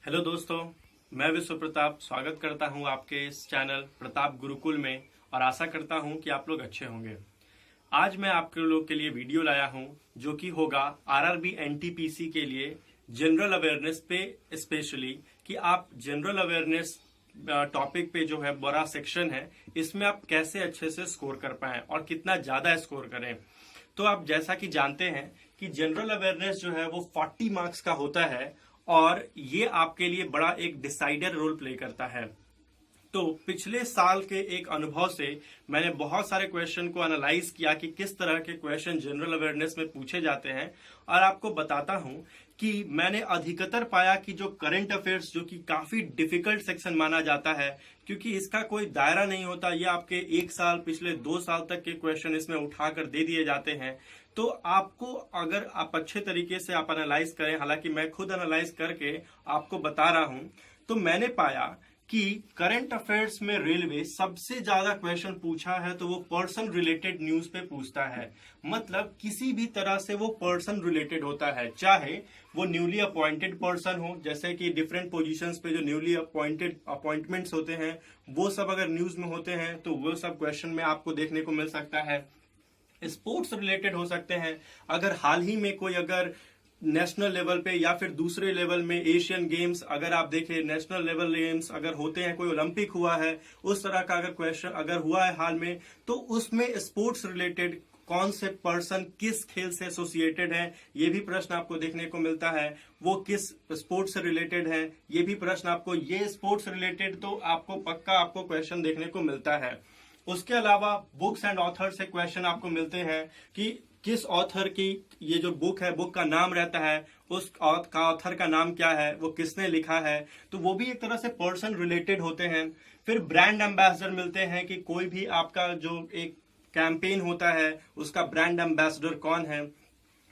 Hello दोस्तों, मैं विश्व प्रताप स्वागत करता हूं आपके इस चैनल प्रताप गुरुकुल में और आशा करता हूं कि आप लोग अच्छे होंगे। आज मैं आपके लोग के लिए वीडियो लाया हूं जो कि होगा आरआरबी एनटीपीसी के लिए जनरल अवेयरनेस पे, स्पेशली कि आप जनरल अवेयरनेस टॉपिक पे जो है बड़ा सेक्शन है, इसमें आप कैसे अच्छे से स्कोर कर पाएं और कितना ज्यादा स्कोर करें। तो आप जैसा कि जानते हैं कि जनरल अवेयरनेस जो है वो 40 मार्क्स का होता है और ये आपके लिए बड़ा एक डिसाइडर रोल प्ले करता है। तो पिछले साल के एक अनुभव से मैंने बहुत सारे क्वेश्चन को एनालाइज किया कि किस तरह के क्वेश्चन जनरल अवेयरनेस में पूछे जाते हैं, और आपको बताता हूं कि मैंने अधिकतर पाया कि जो करंट अफेयर्स, जो कि काफी डिफिकल्ट सेक्शन माना जाता है क्योंकि इसका कोई दायरा नहीं होता, ये आपके एक साल, पिछले 2 साल तक के क्वेश्चन इसमें उठाकर दे दिए जाते हैं। तो आपको, अगर आप अच्छे तरीके से आप एनालाइज करें, हालांकि मैं खुद एनालाइज करके आपको बता रहा हूं, तो मैंने पाया कि करंट अफेयर्स में रेलवे सबसे ज्यादा क्वेश्चन पूछा है तो वो पर्सन रिलेटेड न्यूज पे पूछता है। मतलब किसी भी तरह से वो पर्सन रिलेटेड होता है, चाहे वो न्यूली अपॉइंटेड पर्सन हो, जैसे कि डिफरेंट पोजीशंस पे जो न्यूली अपॉइंटमेंट्स होते हैं वो सब अगर न्यूज में होते हैं तो वो सब क्वेश्चन में आपको देखने को मिल सकता है। स्पोर्ट्स रिलेटेड हो सकते हैं, अगर हाल ही में कोई अगर नेशनल लेवल पे या फिर दूसरे लेवल में एशियन गेम्स, अगर आप देखें नेशनल लेवल गेम्स अगर होते हैं, कोई ओलंपिक हुआ है, उस तरह का अगर क्वेश्चन अगर हुआ है हाल में, तो उसमें स्पोर्ट्स रिलेटेड कौन से पर्सन किस खेल से एसोसिएटेड है, ये भी प्रश्न आपको देखने को मिलता है। वो किस स्पोर्ट्स से रिलेटेड है, ये भी प्रश्न आपको, ये स्पोर्ट्स रिलेटेड तो आपको पक्का आपको क्वेश्चन देखने को मिलता है। उसके अलावा बुक्स एंड ऑथर से क्वेश्चन आपको मिलते हैं कि किस ऑथर की ये जो बुक है, बुक का नाम रहता है, उस ऑथर का नाम क्या है, वो किसने लिखा है, तो वो भी एक तरह से पर्सन रिलेटेड होते हैं। फिर ब्रांड एम्बेसडर मिलते हैं कि कोई भी आपका जो एक कैंपेन होता है उसका ब्रांड एम्बेसडर कौन है।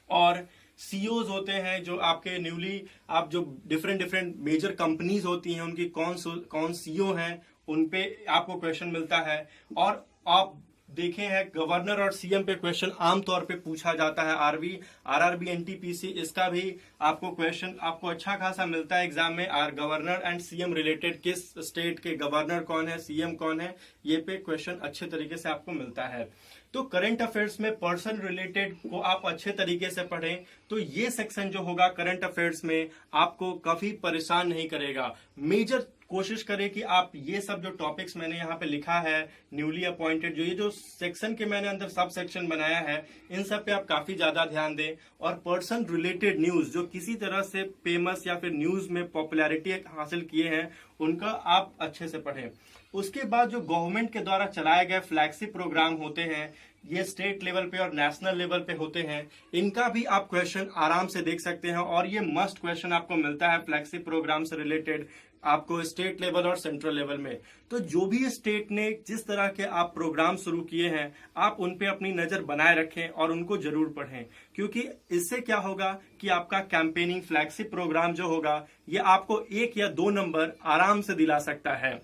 और सीईओज होते हैं जो आपके न्यूली, आप जो डिफरेंट मेजर कंपनीज होती हैं उनकी कौन सीईओ हैं, उनपे आपको क्वेश्चन मिलता है। और आप देखे हैं गवर्नर और सीएम पे क्वेश्चन आमतौर पे पूछा जाता है। आरआरबी एनटीपीसी, इसका भी आपको क्वेश्चन आपको अच्छा खासा मिलता है एग्जाम में। गवर्नर एंड सीएम रिलेटेड, किस स्टेट के गवर्नर कौन है, सीएम कौन है, ये पे क्वेश्चन अच्छे तरीके से आपको मिलता है। तो करंट अफेयर्स में पर्सन रिलेटेड को आप अच्छे तरीके से पढ़ें तो ये सेक्शन जो होगा करंट अफेयर्स में आपको काफी परेशान नहीं करेगा। मेजर कोशिश करें कि आप ये सब जो टॉपिक्स मैंने यहाँ पे लिखा है, न्यूली अपॉइंटेड, जो ये जो सेक्शन के मैंने अंदर सब सेक्शन बनाया है, इन सब पे आप काफी ज्यादा ध्यान दें। और पर्सन रिलेटेड न्यूज जो किसी तरह से फेमस या फिर न्यूज में पॉपुलैरिटी हासिल किए हैं, उनका आप अच्छे से पढ़ें। उसके बाद जो गवर्नमेंट के द्वारा चलाए गए फ्लैगशिप प्रोग्राम होते हैं, ये स्टेट लेवल पे और नेशनल लेवल पे होते हैं, इनका भी आप क्वेश्चन आराम से देख सकते हैं। और ये मस्ट क्वेश्चन आपको मिलता है फ्लैगशिप प्रोग्राम से रिलेटेड, आपको स्टेट लेवल और सेंट्रल लेवल में। तो जो भी स्टेट ने जिस तरह के आप प्रोग्राम शुरू किए हैं, आप उन पे अपनी नजर बनाए रखें और उनको जरूर पढ़ें, क्योंकि इससे क्या होगा कि आपका कैंपेनिंग फ्लैगशिप प्रोग्राम जो होगा ये आपको 1 या 2 नंबर आराम से दिला सकता है।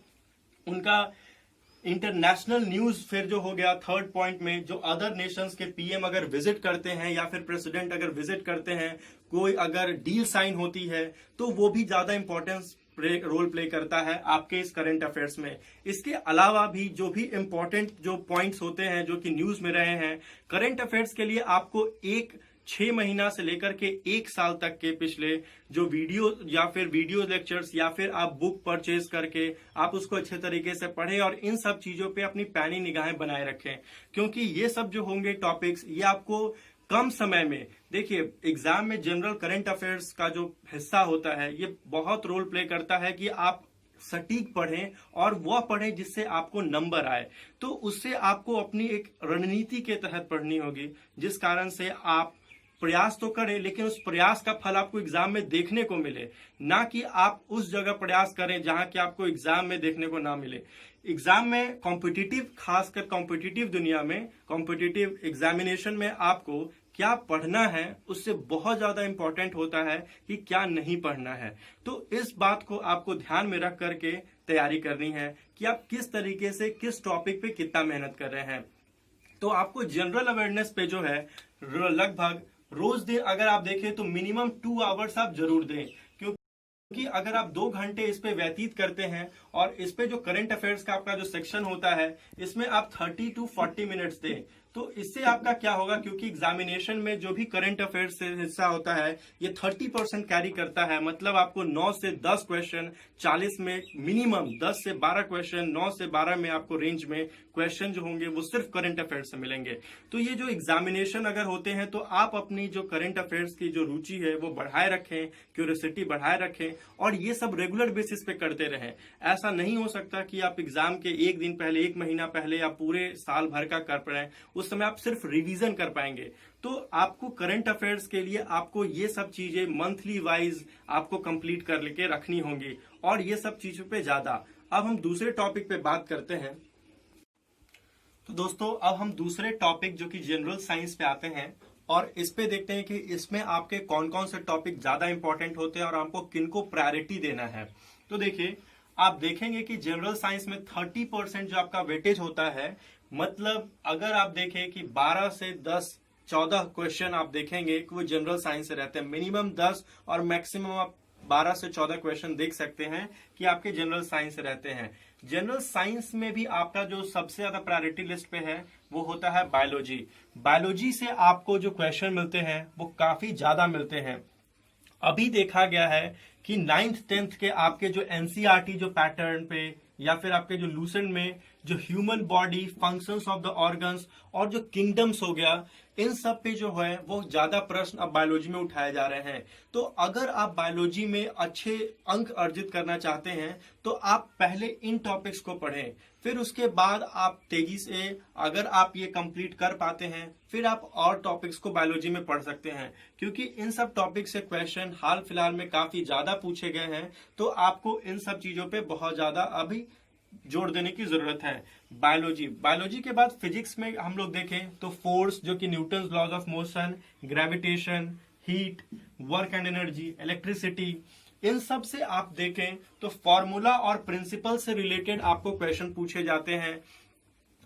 उनका इंटरनेशनल न्यूज फिर जो हो गया थर्ड पॉइंट में, जो अदर नेशंस के पीएम अगर विजिट करते हैं या फिर प्रेसिडेंट अगर विजिट करते हैं, कोई अगर डील साइन होती है, तो वो भी ज्यादा इंपॉर्टेंस रोल प्ले करता है आपके इस करंट अफेयर्स में। इसके अलावा भी जो भी इंपॉर्टेंट जो पॉइंट्स होते हैं जो कि न्यूज में रहे हैं, करंट अफेयर्स के लिए आपको 6 महीना से लेकर के 1 साल तक के पिछले जो वीडियो या फिर वीडियो लेक्चर्स या फिर आप बुक परचेज करके आप उसको अच्छे तरीके से पढ़ें और इन सब चीजों पे अपनी पैनी निगाहें बनाए रखें, क्योंकि ये सब जो होंगे टॉपिक्स, ये आपको कम समय में, देखिए एग्जाम में जनरल करंट अफेयर्स का जो हिस्सा होता है ये बहुत रोल प्ले करता है कि आप सटीक पढ़ें और वह पढ़ें जिससे आपको नंबर आए। तो उससे आपको अपनी एक रणनीति के तहत पढ़नी होगी, जिस कारण से आप प्रयास तो करें लेकिन उस प्रयास का फल आपको एग्जाम में देखने को मिले, ना कि आप उस जगह प्रयास करें जहां कि आपको एग्जाम में देखने को ना मिले। एग्जाम में कॉम्पिटिटिव, खासकर कॉम्पिटिटिव दुनिया में, कॉम्पिटिटिव एग्जामिनेशन में आपको क्या पढ़ना है उससे बहुत ज्यादा इंपॉर्टेंट होता है कि क्या नहीं पढ़ना है। तो इस बात को आपको ध्यान में रख करके तैयारी करनी है कि आप किस तरीके से किस टॉपिक पे कितना मेहनत कर रहे हैं। तो आपको जनरल अवेयरनेस पे जो है लगभग रोज दिन अगर आप देखें तो मिनिमम 2 आवर्स आप जरूर दें, कि अगर आप 2 घंटे इस पे व्यतीत करते हैं और इस पे जो करंट अफेयर्स का आपका जो सेक्शन होता है इसमें आप 30 to 40 मिनट्स दें, तो इससे आपका क्या होगा, क्योंकि एग्जामिनेशन में जो भी करंट अफेयर्स से हिस्सा होता है ये 30% कैरी करता है। मतलब आपको 9 से 10 क्वेश्चन 40 में, मिनिमम 10 से 12 क्वेश्चन 9 से 12 में आपको रेंज में क्वेश्चन जो होंगे वो सिर्फ करंट अफेयर्स से मिलेंगे। तो ये जो एग्जामिनेशन अगर होते हैं तो आप अपनी जो करंट अफेयर्स की जो रुचि है वो बढ़ाए रखें, क्यूरियोसिटी बढ़ाए रखें और ये सब रेगुलर बेसिस पे करते रहें। ऐसा नहीं हो सकता कि आप एग्जाम के एक दिन पहले, एक महीना पहले या पूरे साल भर का कर पाए, उस समय आप सिर्फ रिवीजन कर पाएंगे। तो आपको करंट अफेयर्स के लिए आपको ये सब चीजें मंथली वाइज आपको कंप्लीट कर लेके रखनी होंगी और ये सब चीजों पे ज्यादा। अब हम दूसरे टॉपिक पे बात करते हैं। तो दोस्तों अब हम दूसरे टॉपिक जो कि जनरल साइंस पे आते हैं और इस पे देखते हैं कि इसमें आपके कौन कौन से टॉपिक ज्यादा इंपॉर्टेंट होते हैं और आपको किनको प्रायोरिटी देना है। तो देखिए, आप देखेंगे कि जनरल साइंस में 30% जो आपका वेटेज होता है, मतलब अगर आप देखें कि 12 से 10 14 क्वेश्चन आप देखेंगे कि वो जनरल साइंस से रहते हैं, मिनिमम 10 और मैक्सिमम आप 12 से 14 क्वेश्चन देख सकते हैं कि आपके जनरल साइंस से रहते हैं। जनरल साइंस में भी आपका जो सबसे ज्यादा प्रायोरिटी लिस्ट पे है वो होता है बायोलॉजी। बायोलॉजी से आपको जो क्वेश्चन मिलते हैं वो काफी ज्यादा मिलते हैं। अभी देखा गया है कि 9th 10th के आपके जो एनसीईआरटी जो पैटर्न पे या फिर आपके जो लूसेंट में जो human body, functions of the organs और जो किंगडम्स हो गया, इन सब पे जो है वो ज्यादा प्रश्न अब बायोलॉजी में उठाए जा रहे हैं। तो अगर आप बायोलॉजी में अच्छे अंक अर्जित करना चाहते हैं तो आप पहले इन टॉपिक्स को पढ़ें, फिर उसके बाद आप तेजी से, अगर आप ये कंप्लीट कर पाते हैं, फिर आप और टॉपिक्स को बायोलॉजी में पढ़ सकते हैं, क्योंकि इन सब टॉपिक से क्वेश्चन हाल फिलहाल में काफी ज्यादा पूछे गए हैं। तो आपको इन सब चीजों पे बहुत ज्यादा अभी जोड़ देने की जरूरत है। बायोलॉजी के बाद फिजिक्स में हम लोग देखें तो फोर्स जो कि Newton's laws of motion, gravitation, heat, work and energy, electricity, इन सब से आप देखें तो फॉर्मूला और प्रिंसिपल से रिलेटेड आपको क्वेश्चन पूछे जाते हैं।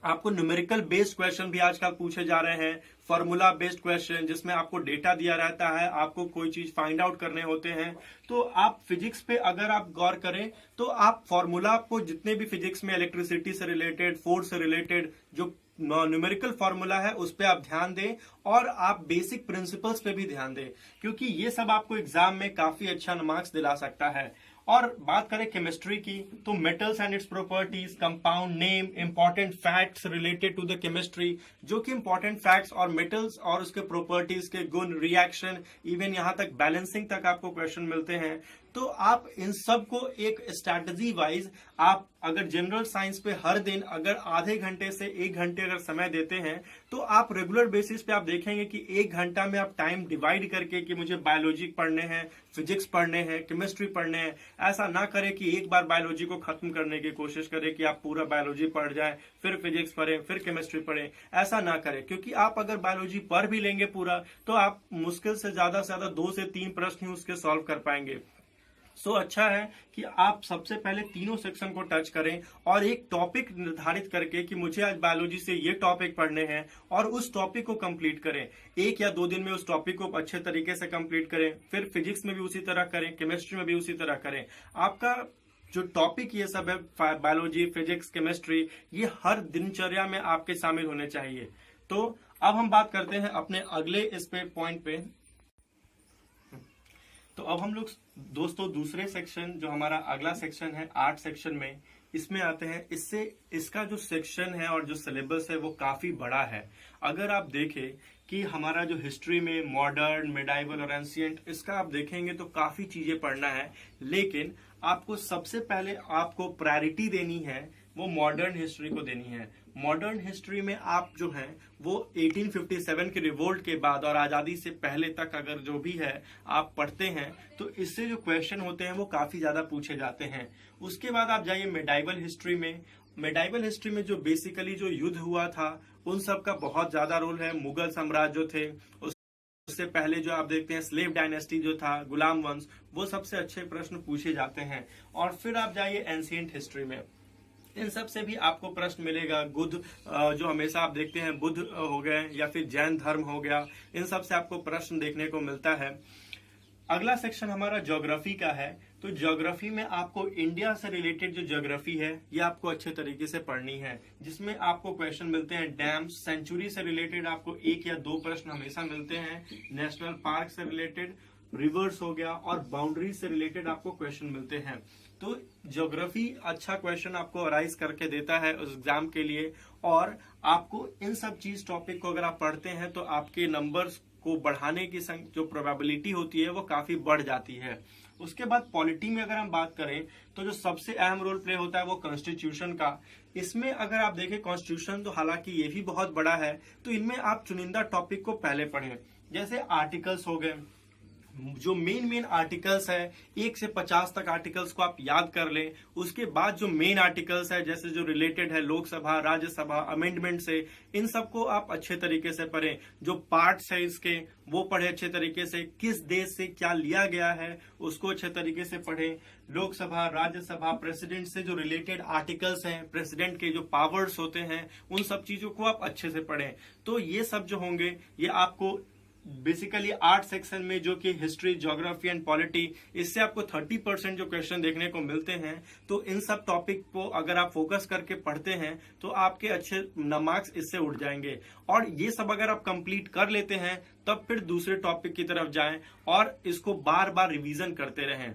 आपको न्यूमेरिकल बेस्ड क्वेश्चन भी आजकल पूछे जा रहे हैं, फॉर्मूला बेस्ड क्वेश्चन जिसमें आपको डेटा दिया रहता है, आपको कोई चीज फाइंड आउट करने होते हैं। तो आप फिजिक्स पे अगर आप गौर करें तो आप फॉर्मूला, आपको जितने भी फिजिक्स में इलेक्ट्रिसिटी से रिलेटेड, फोर्स से रिलेटेड जो न्यूमेरिकल फॉर्मूला है उस पर आप ध्यान दें और आप बेसिक प्रिंसिपल्स पे भी ध्यान दें, क्योंकि ये सब आपको एग्जाम में काफी अच्छा मार्क्स दिला सकता है। और बात करें केमिस्ट्री की तो metals and its properties, compound name, important facts related to the chemistry, जो कि इंपॉर्टेंट फैक्ट्स और मेटल्स और उसके प्रॉपर्टीज के गुण, रिएक्शन, इवन यहां तक बैलेंसिंग तक आपको क्वेश्चन मिलते हैं। तो आप इन सब को एक स्ट्रैटेजी वाइज, आप अगर जनरल साइंस पे हर दिन अगर आधे घंटे से 1 घंटे अगर समय देते हैं तो आप रेगुलर बेसिस पे आप देखेंगे कि 1 घंटा में आप टाइम डिवाइड करके कि मुझे बायोलॉजी पढ़ने हैं, फिजिक्स पढ़ने हैं, केमिस्ट्री पढ़ने हैं, ऐसा ना करें कि एक बार बायोलॉजी को खत्म करने की कोशिश करें कि आप पूरा बायोलॉजी पढ़ जाए, फिर फिजिक्स पढ़ें, फिर केमिस्ट्री पढ़ें। ऐसा ना करें, क्योंकि आप अगर बायोलॉजी पढ़ भी लेंगे पूरा तो आप मुश्किल से ज्यादा 2 से 3 प्रश्न ही उसके सॉल्व कर पाएंगे। सो अच्छा है कि आप सबसे पहले तीनों सेक्शन को टच करें और एक टॉपिक निर्धारित करके कि मुझे आज बायोलॉजी से ये टॉपिक पढ़ने हैं और उस टॉपिक को कंप्लीट करें। 1 या 2 दिन में उस टॉपिक को अच्छे तरीके से कंप्लीट करें, फिर फिजिक्स में भी उसी तरह करें, केमिस्ट्री में भी उसी तरह करें। आपका जो टॉपिक ये सब है, बायोलॉजी, फिजिक्स, केमिस्ट्री, ये हर दिनचर्या में आपके शामिल होने चाहिए। तो अब हम बात करते हैं अपने अगले इस पे पॉइंट पे। तो अब हम लोग दोस्तों दूसरे सेक्शन, जो हमारा अगला सेक्शन है आर्ट सेक्शन में, इसमें आते हैं। इसका जो सेक्शन है और जो सिलेबस है वो काफी बड़ा है। अगर आप देखें कि हमारा जो हिस्ट्री में मॉडर्न, मिडाइवल और एंशिएंट, इसका आप देखेंगे तो काफी चीजें पढ़ना है, लेकिन आपको सबसे पहले आपको प्रायोरिटी देनी है वो मॉडर्न हिस्ट्री को देनी है। मॉडर्न हिस्ट्री में आप जो है वो 1857 के रिवोल्ट के बाद और आजादी से पहले तक अगर जो भी है आप पढ़ते हैं तो इससे जो क्वेश्चन होते हैं वो काफी ज्यादा पूछे जाते हैं। उसके बाद आप जाइए मिडाइवल हिस्ट्री में। मिडाइवल हिस्ट्री में जो बेसिकली जो युद्ध हुआ था उन सब का बहुत ज्यादा रोल है। मुगल साम्राज्य जो थे, उससे पहले जो आप देखते हैं स्लेव डायनेस्टी जो था, गुलाम वंश, वो सबसे अच्छे प्रश्न पूछे जाते हैं। और फिर आप जाइए एंशिएंट हिस्ट्री में, इन सब से भी आपको प्रश्न मिलेगा। बुद्ध, जो हमेशा आप देखते हैं, बुद्ध हो गए या फिर जैन धर्म हो गया, इन सब से आपको प्रश्न देखने को मिलता है। अगला सेक्शन हमारा ज्योग्राफी का है। तो ज्योग्राफी में आपको इंडिया से रिलेटेड जो ज्योग्राफी है ये आपको अच्छे तरीके से पढ़नी है, जिसमें आपको क्वेश्चन मिलते हैं डैम्स, सेंचुरी से रिलेटेड आपको 1 या 2 प्रश्न हमेशा मिलते हैं, नेशनल पार्क से रिलेटेड, रिवर्स हो गया, और बाउंड्री से रिलेटेड आपको क्वेश्चन मिलते हैं। तो ज्योग्राफी अच्छा क्वेश्चन आपको अराइज करके देता है उस एग्जाम के लिए, और आपको इन सब चीज टॉपिक को अगर आप पढ़ते हैं तो आपके नंबर्स को बढ़ाने की जो प्रोबेबिलिटी होती है वो काफी बढ़ जाती है। उसके बाद पॉलिटी में अगर हम बात करें तो जो सबसे अहम रोल प्ले होता है वो कॉन्स्टिट्यूशन का। इसमें अगर आप देखें कॉन्स्टिट्यूशन तो हालांकि ये भी बहुत बड़ा है, तो इनमें आप चुनिंदा टॉपिक को पहले पढ़ें। जैसे आर्टिकल्स हो गए, जो मेन आर्टिकल्स है 1 से 50 तक आर्टिकल्स को आप याद कर लें। उसके बाद जो मेन आर्टिकल्स है जैसे जो रिलेटेड है लोकसभा, राज्यसभा, अमेंडमेंट से, इन सबको आप अच्छे तरीके से पढ़ें। जो पार्ट्स है इसके वो पढ़े अच्छे तरीके से, किस देश से क्या लिया गया है उसको अच्छे तरीके से पढ़ें। लोकसभा, राज्यसभा, प्रेसिडेंट से जो रिलेटेड आर्टिकल्स हैं, प्रेसिडेंट के जो पावर्स होते हैं, उन सब चीजों को आप अच्छे से पढ़ें। तो ये सब जो होंगे ये आपको बेसिकली 8 सेक्शन में, जो कि हिस्ट्री, ज्योग्राफी एंड पॉलिटी, इससे आपको 30% जो क्वेश्चन देखने को मिलते हैं। तो इन सब टॉपिक को अगर आप फोकस करके पढ़ते हैं तो आपके अच्छे मार्क्स इससे उठ जाएंगे। और ये सब अगर आप कंप्लीट कर लेते हैं तब फिर दूसरे टॉपिक की तरफ जाएं और इसको बार बार रिवीजन करते रहें।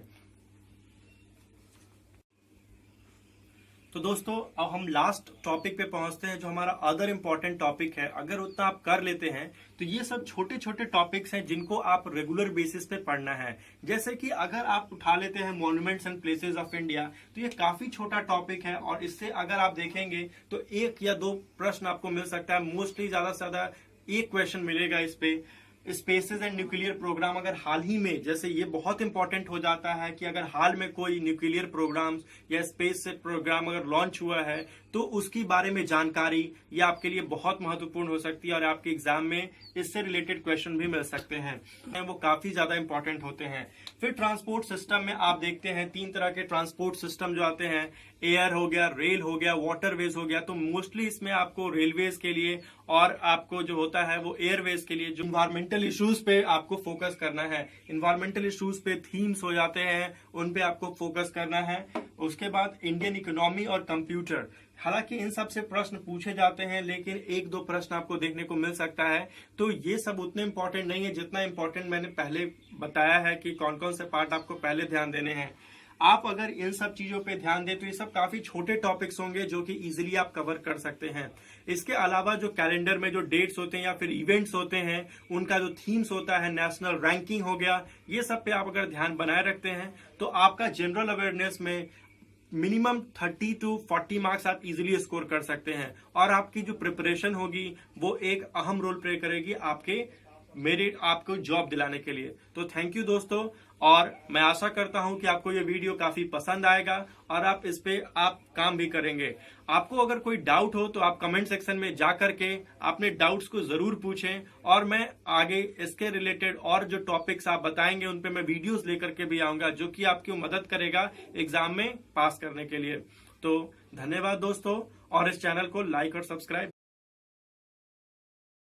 तो दोस्तों अब हम लास्ट टॉपिक पे पहुंचते हैं, जो हमारा अदर इंपॉर्टेंट टॉपिक है। अगर उतना आप कर लेते हैं तो ये सब छोटे छोटे टॉपिक्स हैं जिनको आप रेगुलर बेसिस पे पढ़ना है। जैसे कि अगर आप उठा लेते हैं monuments and places of India, तो ये काफी छोटा टॉपिक है और इससे अगर आप देखेंगे तो 1 या 2 प्रश्न आपको मिल सकता है। मोस्टली ज्यादा से ज्यादा 1 क्वेश्चन मिलेगा इस पे। स्पेसेस एंड न्यूक्लियर प्रोग्राम, अगर हाल ही में, जैसे ये बहुत इंपॉर्टेंट हो जाता है कि अगर हाल में कोई न्यूक्लियर प्रोग्राम या स्पेस प्रोग्राम अगर लॉन्च हुआ है तो उसकी बारे में जानकारी ये आपके लिए बहुत महत्वपूर्ण हो सकती है और आपके एग्जाम में इससे रिलेटेड क्वेश्चन भी मिल सकते हैं, वो काफी ज्यादा इंपॉर्टेंट होते हैं। फिर ट्रांसपोर्ट सिस्टम में आप देखते हैं 3 तरह के ट्रांसपोर्ट सिस्टम जो आते हैं, एयर हो गया, रेल हो गया, वाटरवेज हो गया। तो मोस्टली इसमें आपको रेलवेज के लिए और आपको जो होता है वो एयरवेज के लिए जो इन्वायरमेंटल इश्यूज पे आपको फोकस करना है। इन्वायरमेंटल इश्यूज पे थीम्स हो जाते हैं, उन पे आपको फोकस करना है। उसके बाद इंडियन इकोनॉमी और कंप्यूटर, हालांकि इन सब से प्रश्न पूछे जाते हैं लेकिन 1-2 प्रश्न आपको देखने को मिल सकता है। तो ये सब उतने इंपॉर्टेंट नहीं है जितना इंपॉर्टेंट मैंने पहले बताया है कि कौन कौन से पार्ट आपको पहले ध्यान देने हैं। आप अगर इन सब चीजों पे ध्यान दें तो ये सब काफी छोटे टॉपिक्स होंगे जो कि इजीली आप कवर कर सकते हैं। इसके अलावा जो कैलेंडर में जो डेट्स होते हैं या फिर इवेंट्स होते हैं, उनका जो थीम्स होता है, नेशनल रैंकिंग हो गया, ये सब पे आप अगर ध्यान बनाए रखते हैं तो आपका जनरल अवेयरनेस में मिनिमम 30 to 40 मार्क्स आप इजीली स्कोर कर सकते हैं। और आपकी जो प्रिपरेशन होगी वो एक अहम रोल प्ले करेगी आपके मेरिट, आपको जॉब दिलाने के लिए। तो थैंक यू दोस्तों, और मैं आशा करता हूं कि आपको ये वीडियो काफी पसंद आएगा और आप इस पे आप काम भी करेंगे। आपको अगर कोई डाउट हो तो आप कमेंट सेक्शन में जा करके अपने डाउट्स को जरूर पूछें और मैं आगे इसके रिलेटेड और जो टॉपिक्स आप बताएंगे उन पे मैं वीडियोस लेकर के भी आऊंगा जो कि आपकी मदद करेगा एग्जाम में पास करने के लिए। तो धन्यवाद दोस्तों, और इस चैनल को लाइक और सब्सक्राइब